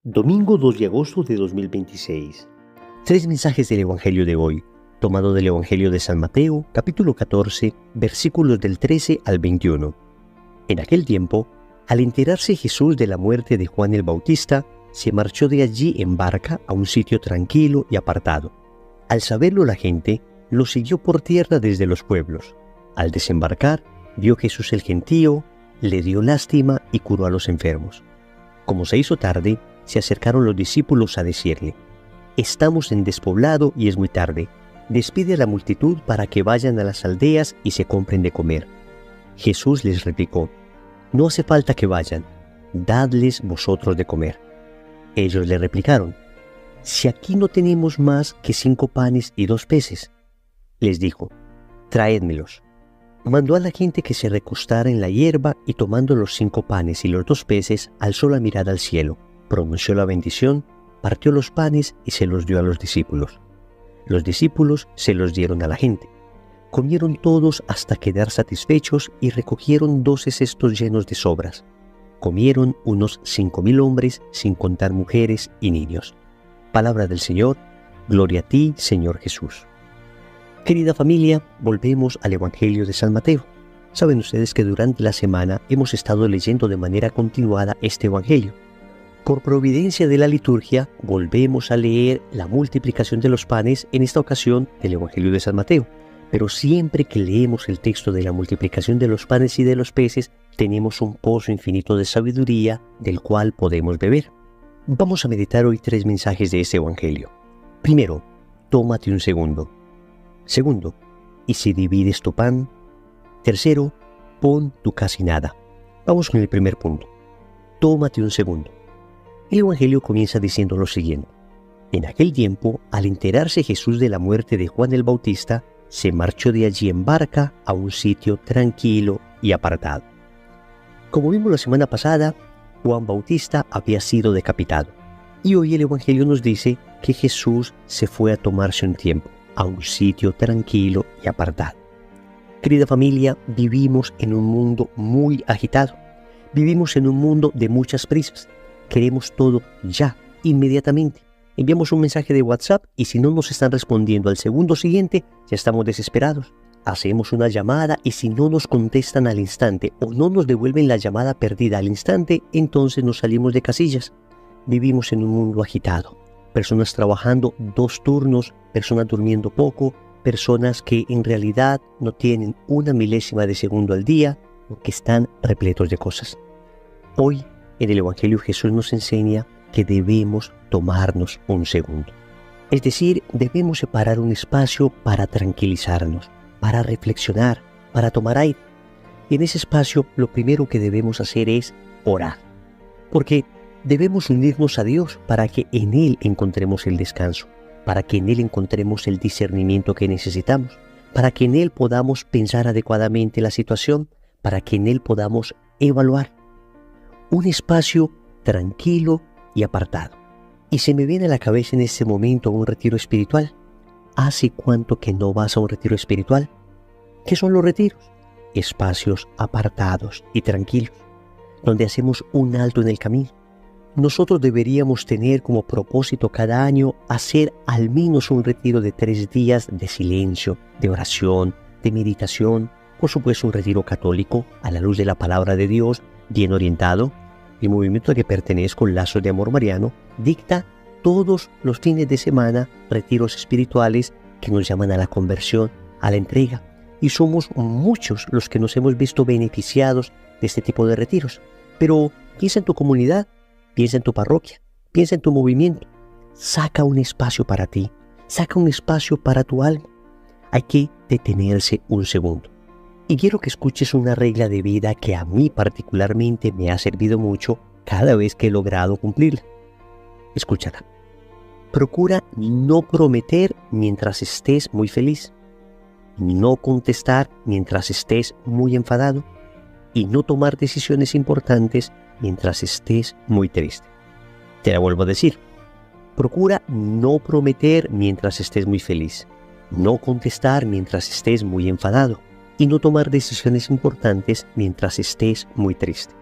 Domingo 2 de agosto de 2026. Tres mensajes del Evangelio de hoy, tomado del Evangelio de San Mateo, capítulo 14, versículos del 13 al 21. En aquel tiempo, al enterarse Jesús de la muerte de Juan el Bautista, se marchó de allí en barca a un sitio tranquilo y apartado. Al saberlo la gente, lo siguió por tierra desde los pueblos. Al desembarcar, vio Jesús el gentío, le dio lástima y curó a los enfermos. Como se hizo tarde, se acercaron los discípulos a decirle: «Estamos en despoblado y es muy tarde. Despide a la multitud para que vayan a las aldeas y se compren de comer». Jesús les replicó: «No hace falta que vayan, dadles vosotros de comer». Ellos le replicaron: «Si aquí no tenemos más que 5 panes y 2 peces». Les dijo: «Traédmelos». Mandó a la gente que se recostara en la hierba y tomando los 5 panes y los 2 peces, alzó la mirada al cielo, pronunció la bendición, partió los panes y se los dio a los discípulos. Los discípulos se los dieron a la gente. Comieron todos hasta quedar satisfechos y recogieron 12 cestos llenos de sobras. Comieron unos 5.000 hombres, sin contar mujeres y niños. Palabra del Señor. Gloria a ti, Señor Jesús. Querida familia, volvemos al Evangelio de San Mateo. Saben ustedes que durante la semana hemos estado leyendo de manera continuada este Evangelio. Por providencia de la liturgia, volvemos a leer la multiplicación de los panes, en esta ocasión del Evangelio de San Mateo. Pero siempre que leemos el texto de la multiplicación de los panes y de los peces, tenemos un pozo infinito de sabiduría del cual podemos beber. Vamos a meditar hoy 3 mensajes de este Evangelio. Primero, tómate un segundo. Segundo, ¿y si divides tu pan? Tercero, pon tu casi nada. Vamos con el primer punto. Tómate un segundo. El Evangelio comienza diciendo lo siguiente: en aquel tiempo, al enterarse Jesús de la muerte de Juan el Bautista, se marchó de allí en barca a un sitio tranquilo y apartado. Como vimos la semana pasada, Juan Bautista había sido decapitado. Y hoy el Evangelio nos dice que Jesús se fue a tomarse un tiempo a un sitio tranquilo y apartado. Querida familia, vivimos en un mundo muy agitado. Vivimos en un mundo de muchas prisas. Queremos todo ya, inmediatamente. Enviamos un mensaje de WhatsApp y si no nos están respondiendo al segundo siguiente, ya estamos desesperados. Hacemos una llamada y si no nos contestan al instante o no nos devuelven la llamada perdida al instante, entonces nos salimos de casillas. Vivimos en un mundo agitado. Personas trabajando 2 turnos, personas durmiendo poco, personas que en realidad no tienen una milésima de segundo al día, porque están repletos de cosas. Hoy, en el Evangelio, Jesús nos enseña que debemos tomarnos un segundo. Es decir, debemos separar un espacio para tranquilizarnos, para reflexionar, para tomar aire. Y en ese espacio, lo primero que debemos hacer es orar. Porque debemos unirnos a Dios para que en Él encontremos el descanso, para que en Él encontremos el discernimiento que necesitamos, para que en Él podamos pensar adecuadamente la situación, para que en Él podamos evaluar. Un espacio tranquilo y apartado. Y se me viene a la cabeza en este momento un retiro espiritual. ¿Hace cuánto que no vas a un retiro espiritual? ¿Qué son los retiros? Espacios apartados y tranquilos, donde hacemos un alto en el camino. Nosotros deberíamos tener como propósito cada año hacer al menos un retiro de 3 días de silencio, de oración, de meditación, por supuesto un retiro católico a la luz de la palabra de Dios, bien orientado. El movimiento al que pertenezco, Lazos de Amor Mariano, dicta todos los fines de semana retiros espirituales que nos llaman a la conversión, a la entrega. Y somos muchos los que nos hemos visto beneficiados de este tipo de retiros. Pero piensa en tu comunidad, piensa en tu parroquia, piensa en tu movimiento. Saca un espacio para ti, saca un espacio para tu alma. Hay que detenerse un segundo. Y quiero que escuches una regla de vida que a mí particularmente me ha servido mucho cada vez que he logrado cumplirla. Escúchala. Procura no prometer mientras estés muy feliz, no contestar mientras estés muy enfadado y no tomar decisiones importantes mientras estés muy triste. Te la vuelvo a decir. Procura no prometer mientras estés muy feliz, no contestar mientras estés muy enfadado y no tomar decisiones importantes mientras estés muy triste.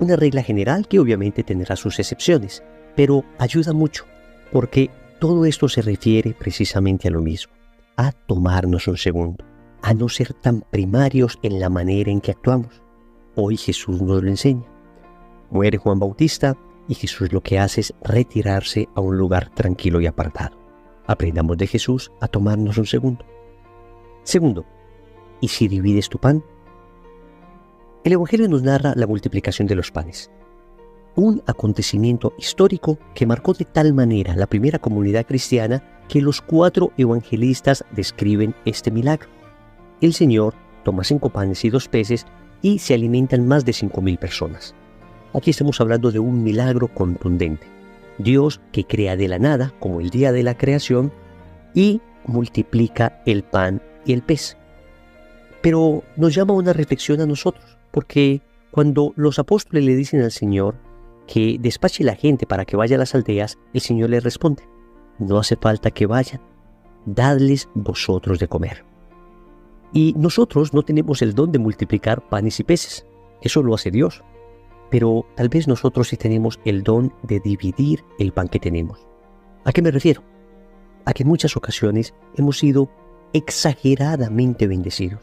Una regla general que obviamente tendrá sus excepciones, pero ayuda mucho, porque todo esto se refiere precisamente a lo mismo, a tomarnos un segundo, a no ser tan primarios en la manera en que actuamos. Hoy Jesús nos lo enseña. Muere Juan Bautista y Jesús lo que hace es retirarse a un lugar tranquilo y apartado. Aprendamos de Jesús a tomarnos un segundo. Segundo, ¿y si divides tu pan? El Evangelio nos narra la multiplicación de los panes, un acontecimiento histórico que marcó de tal manera la primera comunidad cristiana que los 4 evangelistas describen este milagro. El Señor toma 5 panes y 2 peces y se alimentan más de 5.000 personas. Aquí estamos hablando de un milagro contundente. Dios que crea de la nada, como el día de la creación, y multiplica el pan y el pez. Pero nos llama a una reflexión a nosotros, porque cuando los apóstoles le dicen al Señor que despache la gente para que vaya a las aldeas, el Señor les responde: no hace falta que vayan, dadles vosotros de comer. Y nosotros no tenemos el don de multiplicar panes y peces, eso lo hace Dios. Pero tal vez nosotros sí tenemos el don de dividir el pan que tenemos. ¿A qué me refiero? A que en muchas ocasiones hemos sido exageradamente bendecidos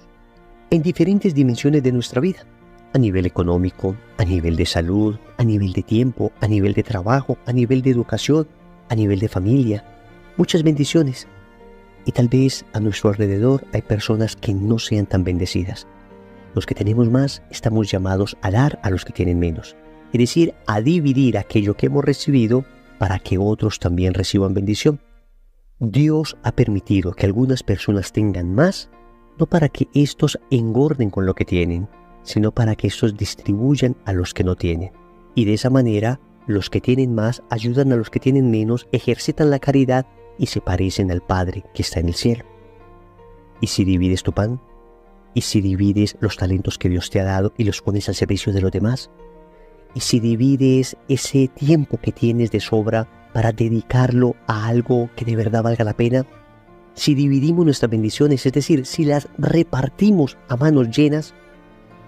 en diferentes dimensiones de nuestra vida, a nivel económico, a nivel de salud, a nivel de tiempo, a nivel de trabajo, a nivel de educación, a nivel de familia. Muchas bendiciones. Y tal vez a nuestro alrededor hay personas que no sean tan bendecidas. Los que tenemos más estamos llamados a dar a los que tienen menos, es decir, a dividir aquello que hemos recibido para que otros también reciban bendición. Dios ha permitido que algunas personas tengan más, no para que éstos engorden con lo que tienen, sino para que estos distribuyan a los que no tienen. Y de esa manera, los que tienen más ayudan a los que tienen menos, ejercitan la caridad y se parecen al Padre que está en el cielo. ¿Y si divides tu pan? ¿Y si divides los talentos que Dios te ha dado y los pones al servicio de los demás? ¿Y si divides ese tiempo que tienes de sobra para dedicarlo a algo que de verdad valga la pena? Si dividimos nuestras bendiciones, es decir, si las repartimos a manos llenas,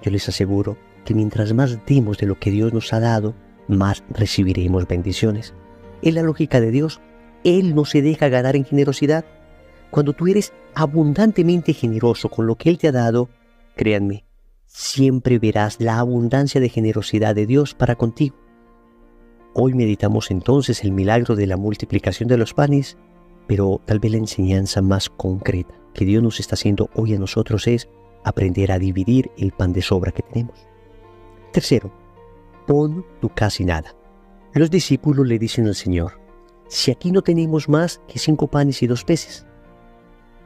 yo les aseguro que mientras más demos de lo que Dios nos ha dado, más recibiremos bendiciones. Es la lógica de Dios. Él no se deja ganar en generosidad. Cuando tú eres abundantemente generoso con lo que Él te ha dado, créanme, siempre verás la abundancia de generosidad de Dios para contigo. Hoy meditamos entonces el milagro de la multiplicación de los panes, pero tal vez la enseñanza más concreta que Dios nos está haciendo hoy a nosotros es aprender a dividir el pan de sobra que tenemos. Tercero, pon tu casi nada. Los discípulos le dicen al Señor: si aquí no tenemos más que 5 panes y 2 peces.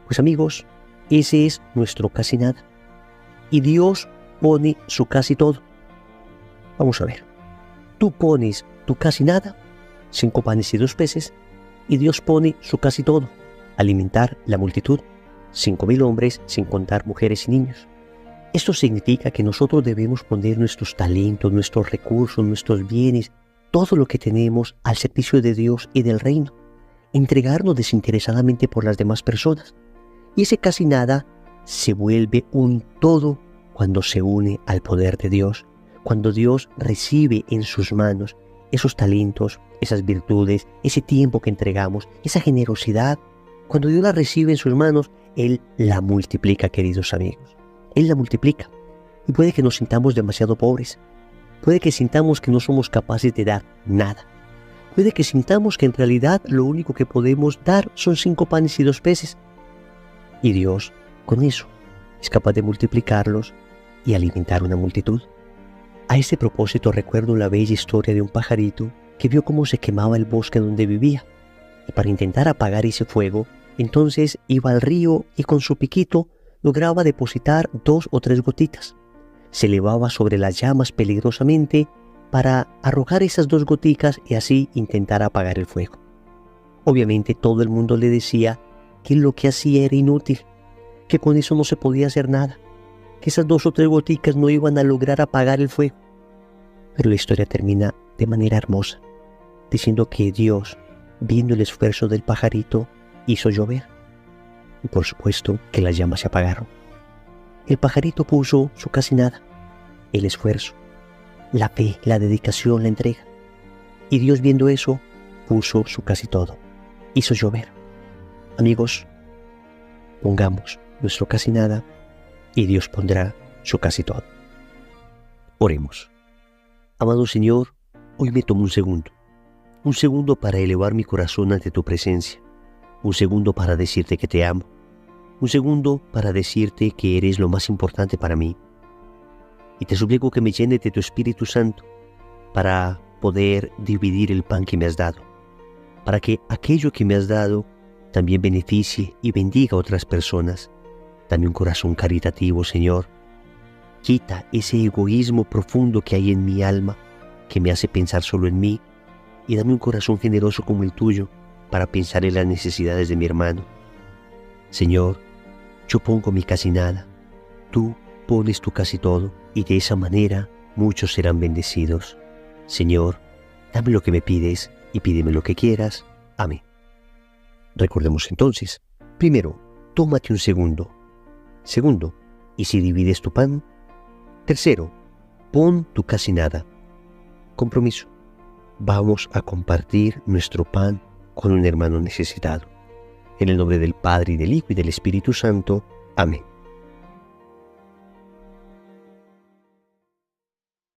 Pues amigos, ese es nuestro casi nada. Y Dios pone su casi todo. Vamos a ver. Tú pones tu casi nada, 5 panes y 2 peces, y Dios pone su casi todo, alimentar la multitud, 5.000 hombres, sin contar mujeres y niños. Esto significa que nosotros debemos poner nuestros talentos, nuestros recursos, nuestros bienes, todo lo que tenemos al servicio de Dios y del reino, entregarnos desinteresadamente por las demás personas. Y ese casi nada se vuelve un todo cuando se une al poder de Dios, cuando Dios recibe en sus manos esos talentos, esas virtudes, ese tiempo que entregamos, esa generosidad. Cuando Dios la recibe en sus manos, Él la multiplica, queridos amigos. Él la multiplica. Y puede que nos sintamos demasiado pobres. Puede que sintamos que no somos capaces de dar nada. Puede que sintamos que en realidad lo único que podemos dar son 5 panes y 2 peces. Y Dios, con eso, es capaz de multiplicarlos y alimentar una multitud. A este propósito recuerdo la bella historia de un pajarito que vio cómo se quemaba el bosque donde vivía. Y para intentar apagar ese fuego, entonces iba al río y con su piquito lograba depositar 2 o 3 gotitas. Se elevaba sobre las llamas peligrosamente para arrojar esas 2 goticas y así intentar apagar el fuego. Obviamente todo el mundo le decía que lo que hacía era inútil, que con eso no se podía hacer nada, que esas 2 o 3 goticas no iban a lograr apagar el fuego. Pero la historia termina de manera hermosa, diciendo que Dios, viendo el esfuerzo del pajarito, hizo llover. Y por supuesto que las llamas se apagaron. El pajarito puso su casi nada, el esfuerzo, la fe, la dedicación, la entrega. Y Dios, viendo eso, puso su casi todo. Hizo llover. Amigos, pongamos nuestro casi nada y Dios pondrá su casi todo. Oremos. Amado Señor, hoy me tomo un segundo para elevar mi corazón ante tu presencia, un segundo para decirte que te amo, un segundo para decirte que eres lo más importante para mí. Y te suplico que me llenes de tu Espíritu Santo para poder dividir el pan que me has dado, para que aquello que me has dado también beneficie y bendiga a otras personas. Dame un corazón caritativo, Señor. Quita ese egoísmo profundo que hay en mi alma, que me hace pensar solo en mí, y dame un corazón generoso como el tuyo, para pensar en las necesidades de mi hermano. Señor, yo pongo mi casi nada, tú pones tu casi todo, y de esa manera muchos serán bendecidos. Señor, dame lo que me pides, y pídeme lo que quieras. Amén. Recordemos entonces, primero, tómate un segundo. Segundo, ¿y si divides tu pan? Tercero, pon tu casi nada. Compromiso. Vamos a compartir nuestro pan con un hermano necesitado. En el nombre del Padre, y del Hijo, y del Espíritu Santo. Amén.